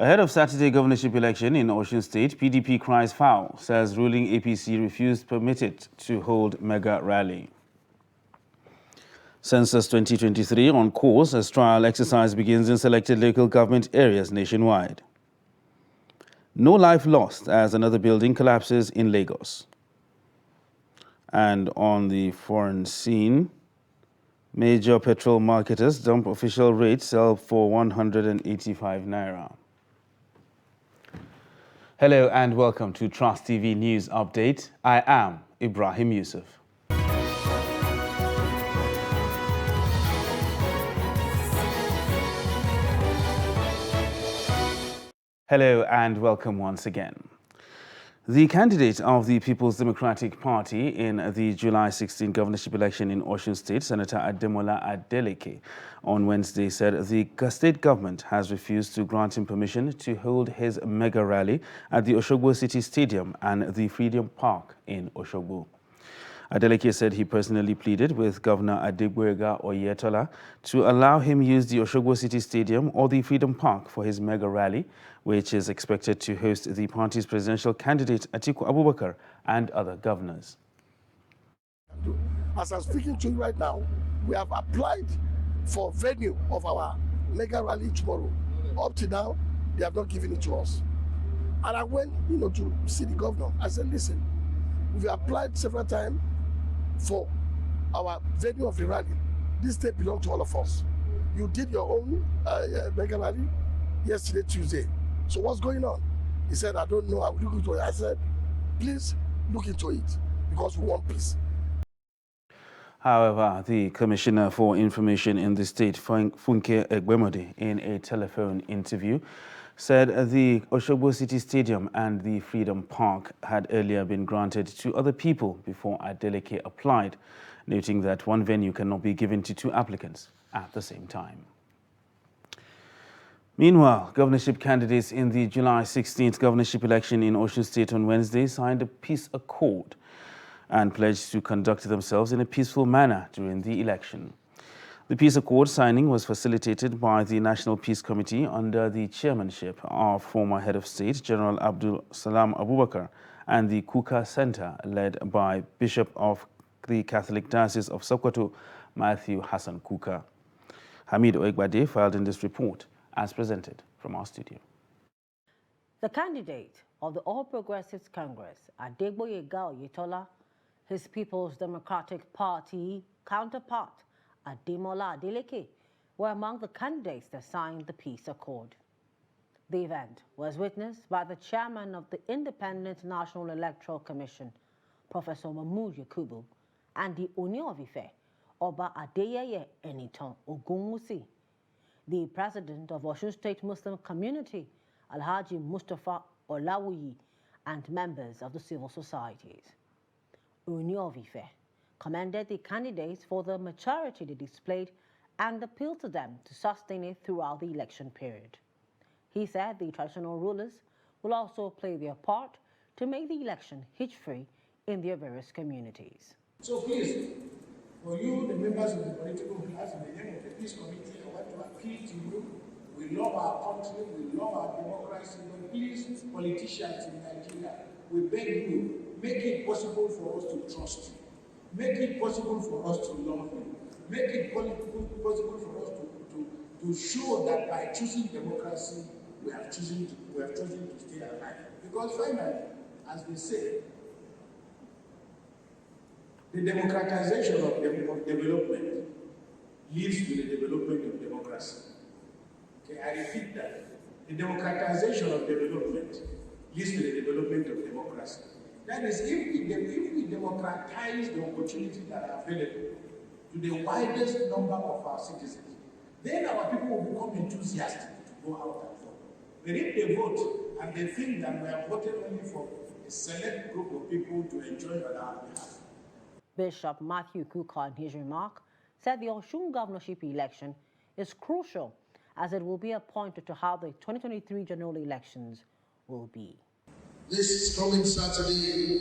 Ahead of Saturday governorship election in Osun State, PDP cries foul, says ruling APC refused permitted to hold mega rally. Census 2023 on course as trial exercise begins in selected local government areas nationwide. No life lost as another building collapses in Lagos. And on the foreign scene, major petrol marketers dump official rates sell for 185 naira. Hello and welcome to Trust TV News Update. I am Ibrahim Yusuf. Hello and welcome once again. The candidate of the People's Democratic Party in the July 16 governorship election in Osun State, Senator Ademola Adeleke, on Wednesday said the state government has refused to grant him permission to hold his mega rally at the Osogbo City Stadium and the Freedom Park in Osogbo. Adeleke said he personally pleaded with Governor Adegboyega Oyetola to allow him use the Osogbo City Stadium or the Freedom Park for his mega rally, which is expected to host the party's presidential candidate Atiku Abubakar and other governors. As I'm speaking to you right now, we have applied for venue of our mega rally tomorrow. Up to now, they have not given it to us. And I went, to see the governor. I said, listen, we've applied several times for our venue of the rally. This state belongs to all of us. You did your own mega rally yesterday, Tuesday. So what's going on? He said, I don't know. I will look into it. I said, please look into it because we want peace. However, the Commissioner for Information in the state, Funke Egbemode, in a telephone interview, said the Osogbo City Stadium and the Freedom Park had earlier been granted to other people before Adeleke applied, noting that one venue cannot be given to two applicants at the same time. Meanwhile, governorship candidates in the July 16th governorship election in Osun State on Wednesday signed a peace accord and pledged to conduct themselves in a peaceful manner during the election. The peace accord signing was facilitated by the National Peace Committee under the chairmanship of former head of state, General Abdul Salam Abubakar, and the Kuka Center, led by Bishop of the Catholic Diocese of Sokoto, Matthew Hassan Kuka. Hamid Oegbade filed in this report, as presented from our studio. The candidate of the All Progressives Congress, Adegboyega Oyetola, his People's Democratic Party counterpart, Ademola Adeleke, were among the candidates that signed the peace accord. The event was witnessed by the chairman of the Independent National Electoral Commission, Professor Mahmood Yakubu, and the Oni of Ife, Oba Adeyeye Enitan Ogunwusi, the president of Osun State Muslim Community, Alhaji Mustafa Olawuyi, and members of the civil societies. Oni of Ife commended the candidates for the maturity they displayed and appealed to them to sustain it throughout the election period. He said the traditional rulers will also play their part to make the election hitch-free in their various communities. So please, for you, the members of the political class, in the name of the Peace Committee, I want to appeal to you. We love our country, we love our democracy, but please, politicians in Nigeria, we beg you, make it possible for us to trust you. Make it possible for us to love you. Make it possible for us to show that by choosing democracy, we have chosen to stay alive. Because finally, as they say, the democratization of development leads to the development of democracy. Okay, I repeat that. The democratization of development leads to the development of democracy. That is, if we democratize the opportunities that are available to the widest number of our citizens, then our people will become enthusiastic to go out and vote. But if they vote and they think that we are voting only for a select group of people to enjoy on our behalf. Bishop Matthew Kuka, in his remark, said the Osun governorship election is crucial as it will be a pointer to how the 2023 general elections will be. This coming Saturday,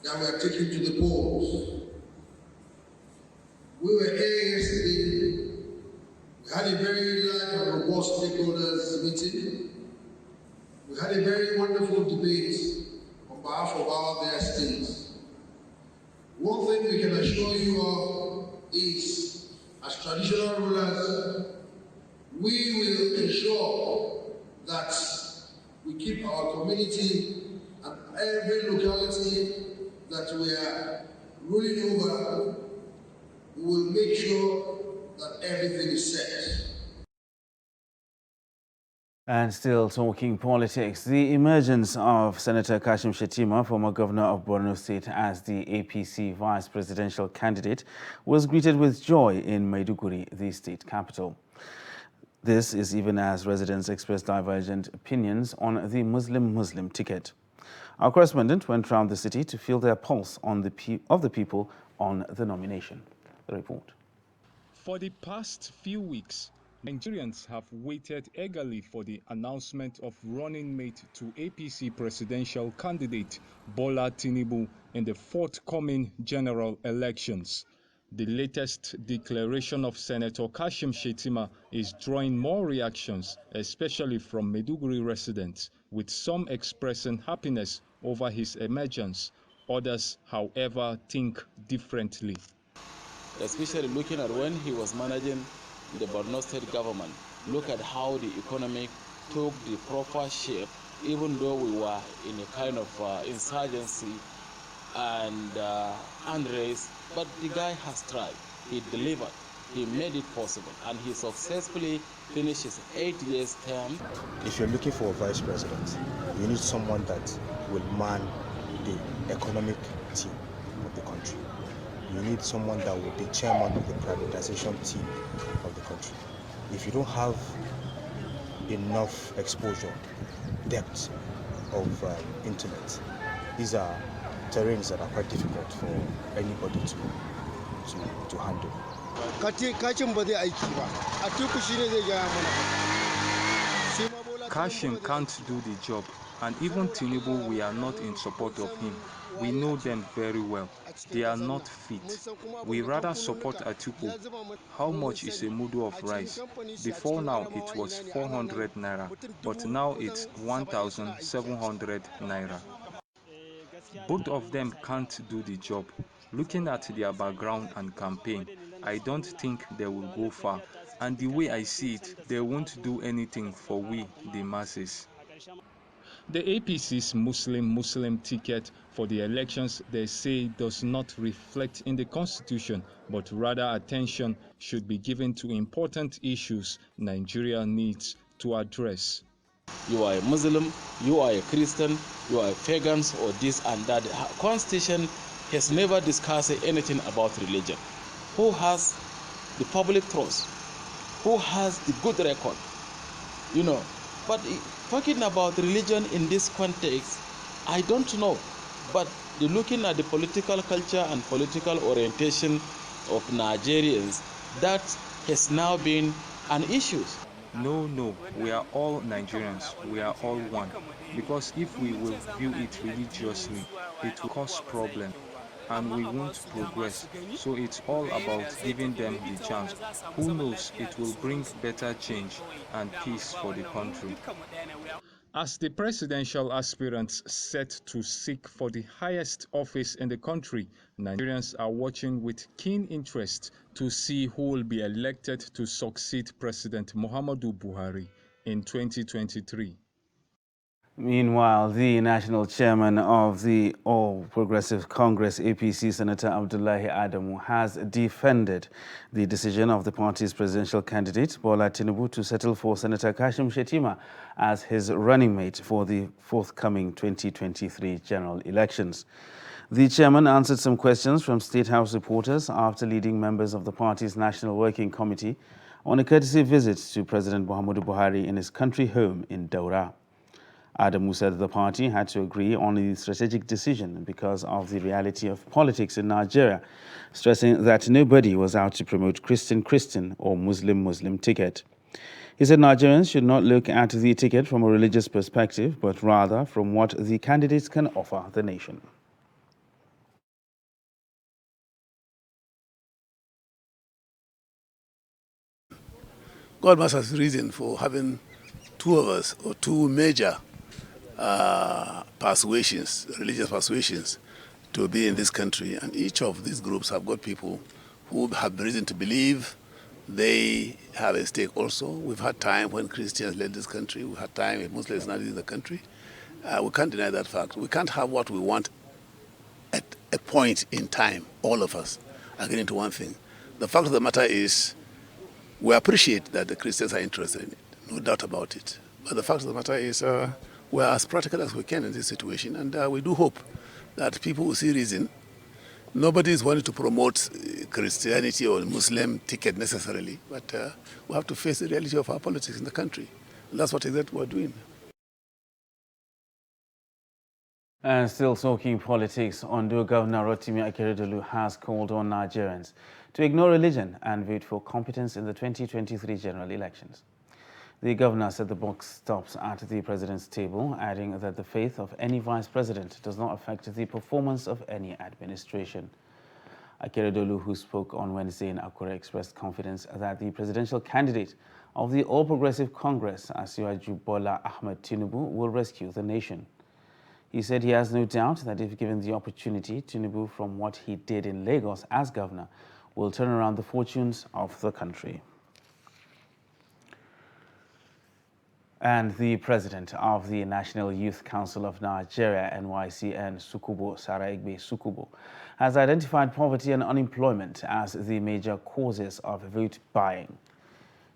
that we are taking to the polls. We were here yesterday. We had a very large and robust stakeholders meeting. We had a very wonderful debate on behalf of our various states. One thing we can assure you of is, as traditional rulers, we will ensure that we keep our community and every locality that we are ruling over, we will make sure that everything is set. And still talking politics, the emergence of Senator Kashim Shettima, former governor of Borno State, as the APC vice presidential candidate was greeted with joy in Maiduguri, the state capital. This is even as residents expressed divergent opinions on the Muslim-Muslim ticket. Our correspondent went round the city to feel their pulse on the people on the nomination. The report. For the past few weeks, Nigerians have waited eagerly for the announcement of running mate to APC presidential candidate Bola Tinubu in the forthcoming general elections. The latest declaration of Senator Kashim Shettima is drawing more reactions, especially from Maiduguri residents, with some expressing happiness over his emergence. Others, however, think differently. Especially looking at when he was managing the Borno State government. Look at how the economy took the proper shape, even though we were in a kind of insurgency and unrest. But the guy has tried. He delivered. He made it possible, and he successfully finished his 8 years term. If you're looking for a vice president, you need someone that will man the economic team of the country. You need someone that will be chairman of the privatization team of the country. If you don't have enough exposure, depth of intellect, these are terrains that are quite difficult for anybody to handle. Kashim can't do the job, and even Tinubu, we are not in support of him. We know them very well. They are not fit. We rather support Atiku. How much is a mudu of rice? Before now, it was 400 naira, but now it's 1,700 naira. Both of them can't do the job. Looking at their background and campaign, I don't think they will go far. And the way I see it, they won't do anything for we, the masses. The APC's Muslim ticket for the elections, they say, does not reflect in the constitution, but rather attention should be given to important issues Nigeria needs to address. You are a Muslim, you are a Christian, you are a pagans, or this and that. The constitution has never discussed anything about religion. Who has the public trust? Who has the good record? You know, but talking about religion in this context, I don't know. But looking at the political culture and political orientation of Nigerians, that has now been an issue. No, we are all Nigerians. We are all one. Because if we will view it religiously, it will cause problems and we won't progress. So it's all about giving them the chance. Who knows, it will bring better change and peace for the country. As the presidential aspirants set to seek for the highest office in the country, Nigerians are watching with keen interest to see who will be elected to succeed President Muhammadu Buhari in 2023. Meanwhile, the national chairman of the All Progressive Congress, APC, Senator Abdullahi Adamu, has defended the decision of the party's presidential candidate, Bola Tinubu, to settle for Senator Kashim Shettima as his running mate for the forthcoming 2023 general elections. The chairman answered some questions from State House reporters after leading members of the party's National Working Committee on a courtesy visit to President Muhammadu Buhari in his country home in Daura. Adamu said the party had to agree on the strategic decision because of the reality of politics in Nigeria, stressing that nobody was out to promote Christian or Muslim ticket. He said Nigerians should not look at the ticket from a religious perspective, but rather from what the candidates can offer the nation. God must have reason for having two of us, or two major persuasions, religious persuasions, to be in this country. And each of these groups have got people who have reason to believe they have a stake also. We've had time when Christians led this country. We've had time when Muslims not in the country. We can't deny that fact. We can't have what we want at a point in time, all of us, agreeing to one thing. The fact of the matter is, we appreciate that the Christians are interested in it, no doubt about it. But the fact of the matter is, we're as practical as we can in this situation, and we do hope that people will see reason. Nobody is wanting to promote Christianity or Muslim ticket necessarily, but we have to face the reality of our politics in the country. And that's what exactly we're doing. And still talking politics, Ondo Governor Rotimi Akeredolu has called on Nigerians to ignore religion and vote for competence in the 2023 general elections. The governor said the buck stops at the president's table, adding that the faith of any vice president does not affect the performance of any administration. Akeredolu, who spoke on Wednesday in Akure, expressed confidence that the presidential candidate of the All Progressive Congress, Asiwaju Bola Ahmed Tinubu, will rescue the nation. He said he has no doubt that if given the opportunity, Tinubu, from what he did in Lagos as governor, will turn around the fortunes of the country. And the president of the National Youth Council of Nigeria, NYCN, Sukubo Saraigbe Sukubo, has identified poverty and unemployment as the major causes of vote buying.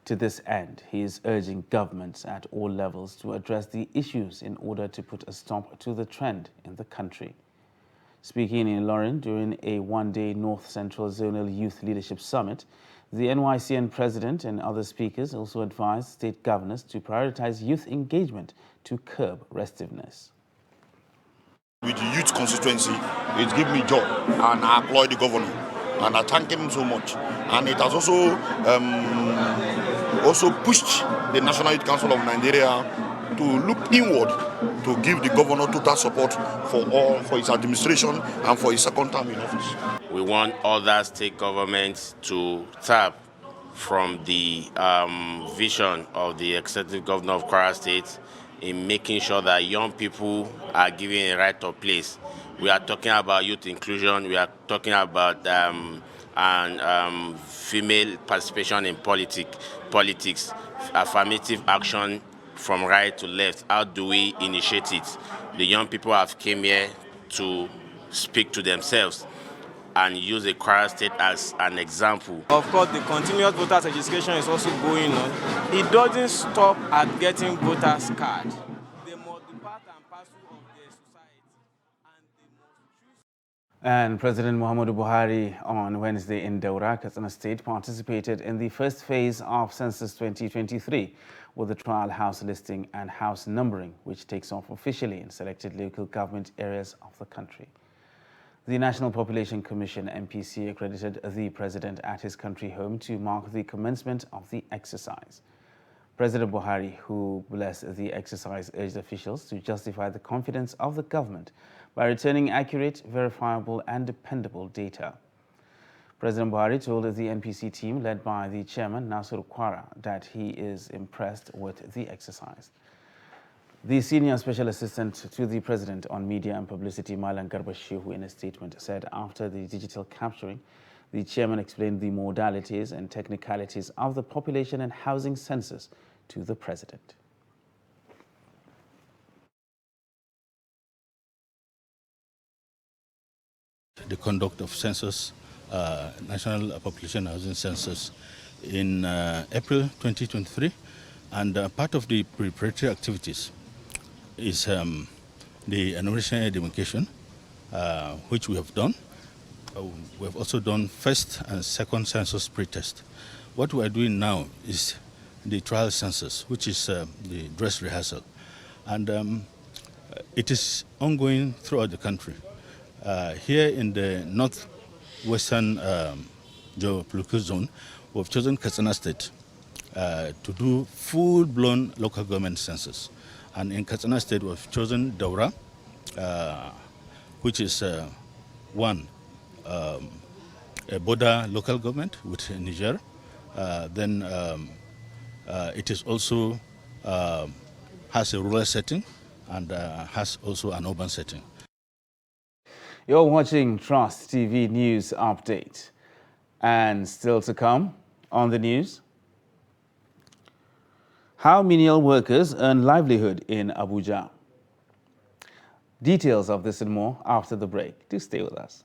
To this end, he is urging governments at all levels to address the issues in order to put a stop to the trend in the country. Speaking in Ilorin during a one-day North Central Zonal Youth Leadership Summit, the NYCN president and other speakers also advised state governors to prioritize youth engagement to curb restiveness. With the youth constituency, it gives me joy, and I applaud the governor, and I thank him so much. And it has also pushed the National Youth Council of Nigeria to look inward to give the governor total support for his administration and for his second term in office. We want other state governments to tap from the vision of the executive governor of Kwara State in making sure that young people are given a right of place. We are talking about youth inclusion. We are talking about female participation in politics, affirmative action from right to left. How do we initiate it? The young people have came here to speak to themselves and use the Kwara State as an example. Of course, the continuous voters education is also going on. It doesn't stop at getting voters card. They must be part and parcel of their society. And President Muhammadu Buhari on Wednesday in Daura, Katsina State, participated in the first phase of Census 2023 with the trial house listing and house numbering, which takes off officially in selected local government areas of the country. The National Population Commission, NPC, accredited the president at his country home to mark the commencement of the exercise. President Buhari, who blessed the exercise, urged officials to justify the confidence of the government by returning accurate, verifiable and dependable data. President Buhari told the NPC team led by the chairman, Nasir Kwara, that he is impressed with the exercise. The senior special assistant to the president on media and publicity, Malan Garba Shehu, in a statement said after the digital capturing, the chairman explained the modalities and technicalities of the population and housing census to the president. The conduct of census, National Population Housing Census in April 2023, and part of the preparatory activities is the enumeration identification, which we have done. We have also done first and second census pretest. What we are doing now is the trial census, which is the dress rehearsal. And it is ongoing throughout the country. Here in the northwestern geopolitical zone, we have chosen Katsina State to do full-blown local government census. And in Katsina State, we've chosen Daura, which is a border local government with Niger, then It is also has a rural setting and has also an urban setting. You're watching Trust TV News Update. And still to come on the news, how menial workers earn livelihood in Abuja. Details of this and more after the break. Do stay with us.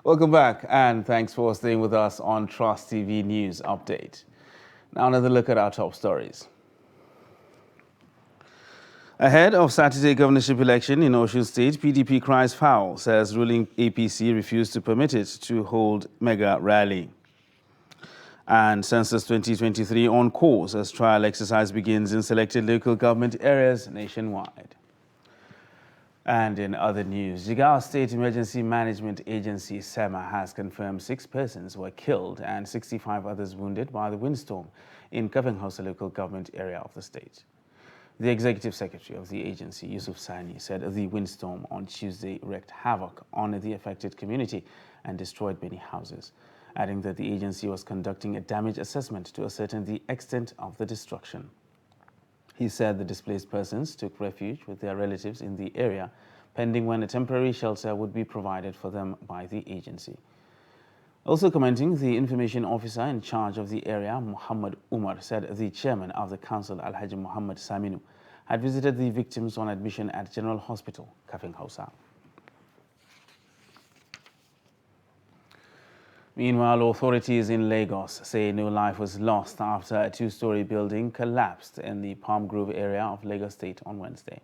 Welcome back, and thanks for staying with us on Trust TV News Update. Now another look at our top stories. Ahead of Saturday governorship election in Osun State, PDP cries foul, says ruling APC refused to permit it to hold mega rally. And Census 2023 on course as trial exercise begins in selected local government areas nationwide. And in other news, Jigawa State Emergency Management Agency SEMA has confirmed 6 persons were killed and 65 others wounded by the windstorm in Kafenhausa local government area of the state. The executive secretary of the agency, Yusuf Sani, said the windstorm on Tuesday wreaked havoc on the affected community and destroyed many houses, adding that the agency was conducting a damage assessment to ascertain the extent of the destruction. He said the displaced persons took refuge with their relatives in the area, pending when a temporary shelter would be provided for them by the agency. Also commenting, the information officer in charge of the area, Muhammad Umar, said the chairman of the council, Alhaji Muhammad Saminu, had visited the victims on admission at General Hospital, Kafenhausa. Meanwhile, authorities in Lagos say no life was lost after a 2-story building collapsed in the Palm Grove area of Lagos State on Wednesday.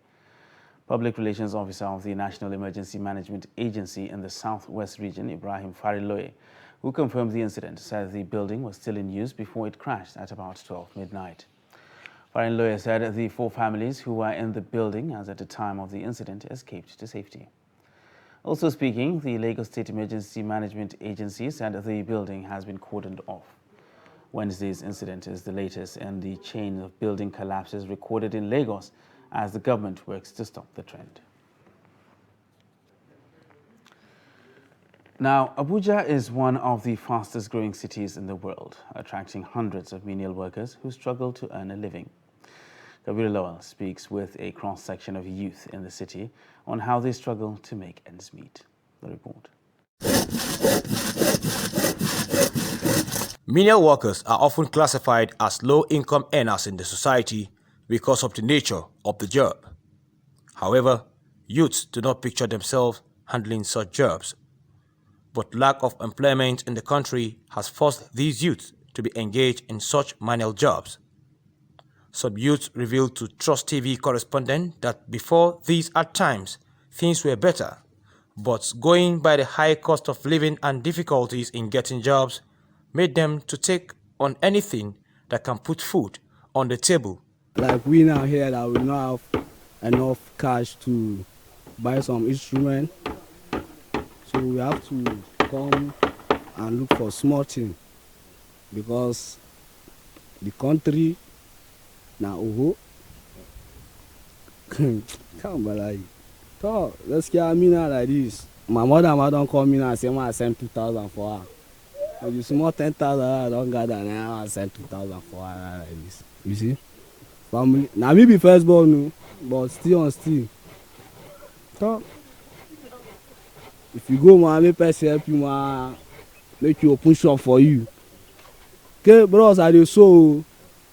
Public Relations Officer of the National Emergency Management Agency in the Southwest region, Ibrahim Fariloye, who confirmed the incident, said the building was still in use before it crashed at about 12 midnight. Fariloye said the 4 families who were in the building as at the time of the incident escaped to safety. Also speaking, the Lagos State Emergency Management Agency said the building has been cordoned off. Wednesday's incident is the latest in the chain of building collapses recorded in Lagos as the government works to stop the trend. Now, Abuja is one of the fastest growing cities in the world, attracting hundreds of menial workers who struggle to earn a living. Kabir Lawal speaks with a cross-section of youth in the city on how they struggle to make ends meet. The report. Menial workers are often classified as low-income earners in the society because of the nature of the job. However, youths do not picture themselves handling such jobs. But lack of employment in the country has forced these youths to be engaged in such manual jobs. Some youths revealed to Trust TV correspondent that before these at times, things were better. But going by the high cost of living and difficulties in getting jobs made them to take on anything that can put food on the table. Like we now here that we not have enough cash to buy some instrument. So we have to come and look for small thing because the country now come like talk. Let's get me now like this. My mother don't call me now and say I send 2,000 for her. But you small 10,000 I don't gather now I send 2,000 for her like this. You see? Family now me be firstborn, but still on still. Talk. If you go, man, make person help you, man. Make you open shop for you. Okay, bros, I do so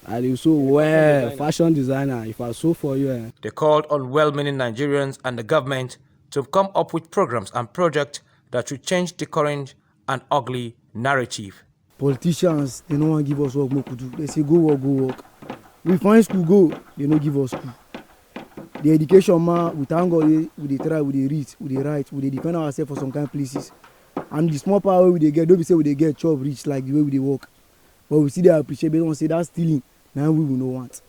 well. Fashion designer. If I sew for you, They called on well-meaning Nigerians and the government to come up with programs and projects that should change the current and ugly narrative. Politicians, they don't want to give us work, make we do. They say go work, go work. We find school go, they don't give us school. The education, man, we thank God, we try, we read, we write, we defend ourselves for some kind of places. And the small power we get, don't be say we get job rich like the way we work. But we see they appreciate, they don't say that's stealing. Now we will not want.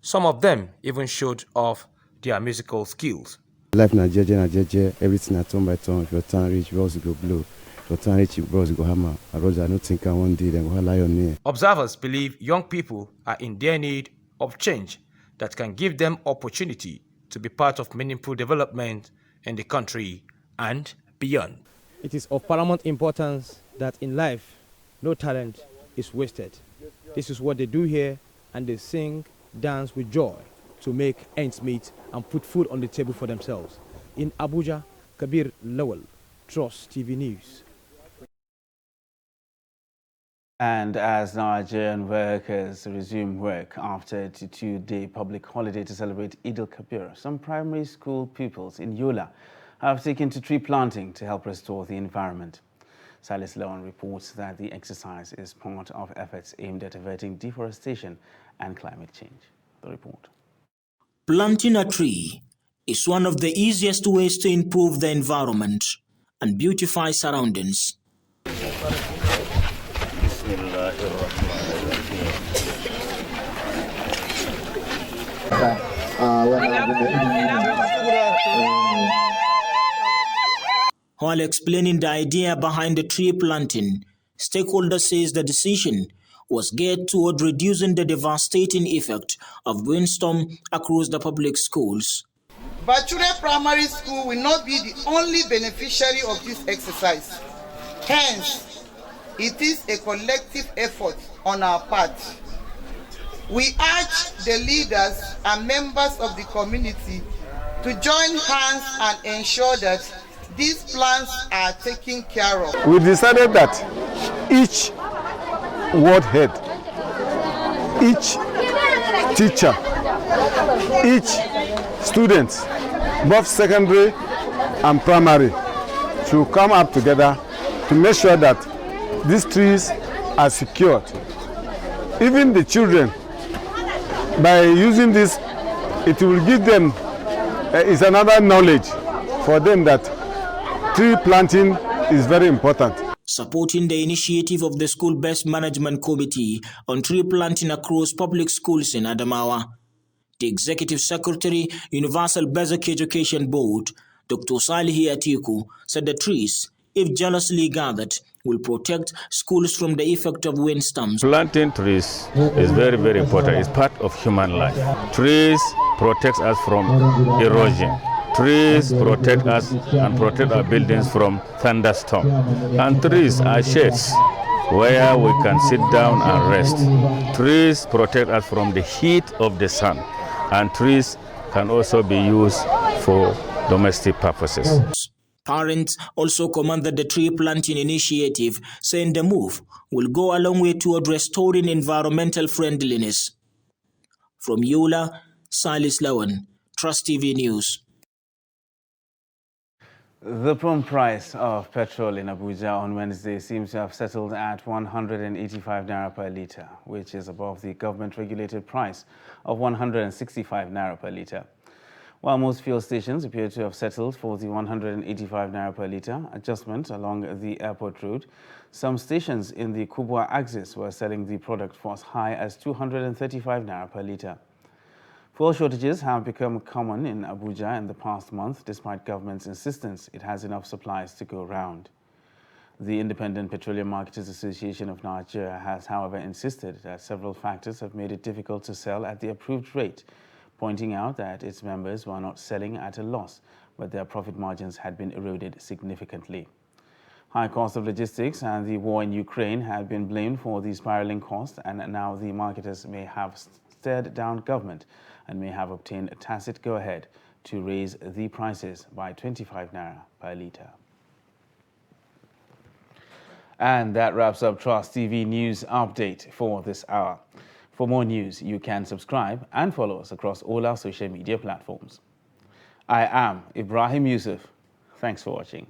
Some of them even showed off their musical skills. Life na jeje, everything na turn by turn. If your turn reach, bros go blow. If your turn reach, bros go hammer. I don't think one day then go lie on me. Observers believe young people are in their need of change that can give them opportunity to be part of meaningful development in the country and beyond. It is of paramount importance that in life, no talent is wasted. This is what they do here, and they sing, dance with joy to make ends meet and put food on the table for themselves. In Abuja, Kabir Lawal, Trust TV News. And as Nigerian workers resume work after a 2-day public holiday to celebrate Eid al-Kabir, some primary school pupils in Yola have taken to tree planting to help restore the environment. Salis Lawan reports that the exercise is part of efforts aimed at averting deforestation and climate change. The report. Planting a tree is one of the easiest ways to improve the environment and beautify surroundings. While explaining the idea behind the tree planting, stakeholders says the decision was geared toward reducing the devastating effect of windstorm across the public schools. Bachure Primary School will not be the only beneficiary of this exercise. Hence, it is a collective effort on our part. We urge the leaders and members of the community to join hands and ensure that these plans are taken care of. We decided that each ward head, each teacher, each student, both secondary and primary, should come up together to make sure that these trees are secured. Even the children, by using this, it will give them is another knowledge for them that tree planting is very important. Supporting the initiative of the School-Based Management Committee on tree planting across public schools in Adamawa, the Executive Secretary, Universal Basic Education Board, Dr. Salihi Atiku, said the trees, if jealously gathered, will protect schools from the effect of windstorms. Planting trees is very, very important. It's part of human life. Trees protect us from erosion. Trees protect us and protect our buildings from thunderstorm. And trees are shades where we can sit down and rest. Trees protect us from the heat of the sun. And trees can also be used for domestic purposes. Parents also commended the tree planting initiative, saying the move will go a long way toward restoring environmental friendliness. From Yola, Salis Lawan, Trust TV News. The pump price of petrol in Abuja on Wednesday seems to have settled at 185 naira per litre, which is above the government-regulated price of 165 naira per litre. While most fuel stations appear to have settled for the 185 naira per litre adjustment along the airport road, some stations in the Kubwa axis were selling the product for as high as 235 naira per litre. Fuel shortages have become common in Abuja in the past month, despite government's insistence it has enough supplies to go round. The Independent Petroleum Marketers Association of Nigeria has, however, insisted that several factors have made it difficult to sell at the approved rate, pointing out that its members were not selling at a loss, but their profit margins had been eroded significantly. High cost of logistics and the war in Ukraine have been blamed for the spiraling cost, and now the marketers may have stared down government and may have obtained a tacit go-ahead to raise the prices by 25 naira per litre. And that wraps up Trust TV News Update for this hour. For more news, you can subscribe and follow us across all our social media platforms. I am Ibrahim Yusuf. Thanks for watching.